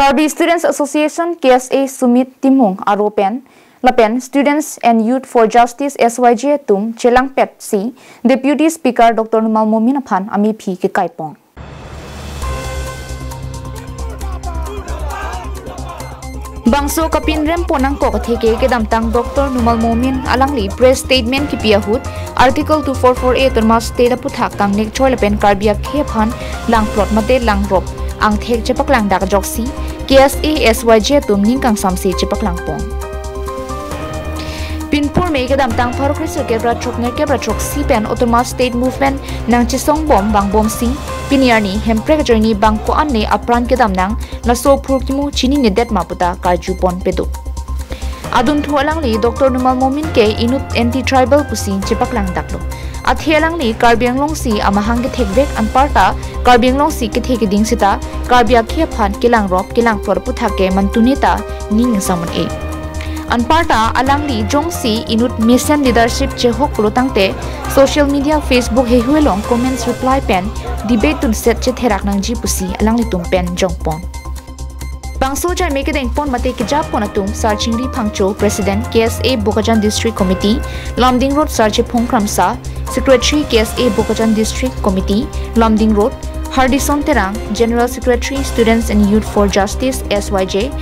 Karbi Students Association KSA Sumit Timung Aropen Lapen Students and Youth for Justice SYJ Tum Chelang Pet C Deputy Speaker Dr. Numal Momin Aphan Ami Phi ke Kaipong. Bangso kapin rem ponang ko katheke ke damtang Dr. Numal Momin alangli press statement ki piahut Article 244A terma state puthak tang nek choi lapen Karbia khephan lang plot mate lang rop ang thek chepak lang dak joksi KSA SYJ tum ning kang samsi chepak lang pong. Pinpur me ke damtang Pharu Krisel ke brachok ner ke brachok si pen Ottoman State Movement nang chisong bom bang bom si piniarni hemprek journey bang ko anne apran ke damnang la so phur kimu chini ne det maputa karju pon pedu adun thualang li Dr. Numal Momin ke inut anti tribal pusi chepak lang daklo athelang li Karbiang long si amahang ke thekbek anparta Karbiang long si ke theke ding sita Karbia khephan kilang rop kilang por putha ke mantunita ning samon e Anparta alangli jongsi inut mission leadership chehok lotangte social media Facebook he huelong comments reply pen debate to set che therak nang ji pusi alangli tum pen jongpon bangso jai meke deng pon mate ke jap pon atum sarchingri phangcho president KSA Bokajan district committee Lamding road sarche phongkramsa secretary KSA Bokajan district committee Lamding road Hardison Terang general secretary students and youth for justice SYJ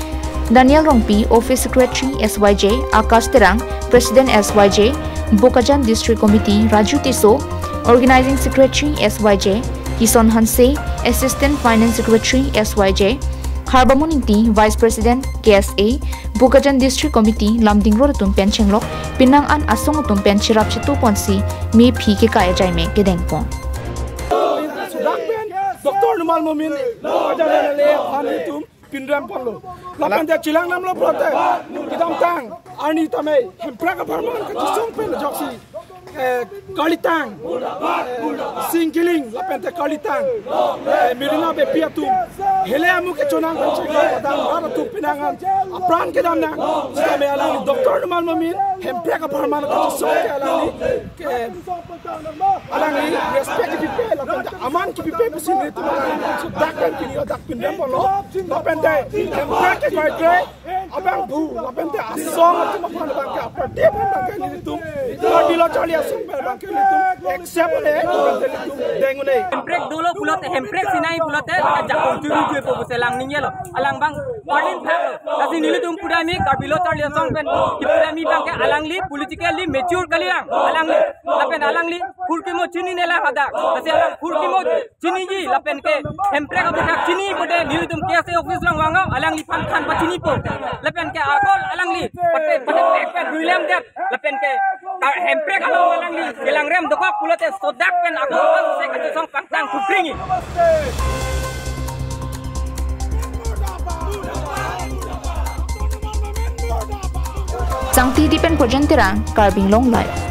Daniel Rongpi, Office Secretary SYJ, Akash Terang, President SYJ, Bokajan District Committee, Raju Tiso, Organizing Secretary SYJ, Kison Hanse, Assistant Finance Secretary SYJ, Harbamuninti, Vice President KSA, Bokajan District Committee, Lamding Road Tumpen Chenglok, Pinang An Asong Tumpen Chirap Chitu Ponsi, Me Phi ke Kaya Jaime ke Dengpon. Dr. Numal Momin, Bokajan MLA, Hanitum. Pinram polo, lapan dia cilang nam lo prote, kita tang, ani tamai, hemprak aparman kacang pen joksi, kalitang, singkiling, lapan dia kalitang, mirina bepiatu, hele amu keconang kancing, kadang baru tu pinangan, apran kita nang, kita alang Dr. Numal Momin, hemprak aparman kacang ke alang respect kipipe, lapan dia aman kipipe pusin itu alang, dakkan kini dak pinram polo, lapan hemprak ke koi abang bu lapan dia asong tu makan bangka dia bangka ni itu kalau di locali asong bangka itu except le itu dengu ni hemprak dulu pulat hemprak sinai pulat jakong juri juri fokus elang ni lo alang bang paling thak kasi nili tum pudami kalau di locali asong pen pudami bangka alang li politically mature kali alang li lapan alang li kurkimo chini nela ada kasi alang kurkimo chini ji lapan ke hemprak apa tak chini pada nili tum KSA office lang wanga alang li pan khan pachini po lapen ke akol alang li pate pe ruilam det lapen ke hemprak alang li gelang rem dokak pulote sodak pen akol se ka song pantang kupringi Sangti dipen projen terang Karbing long life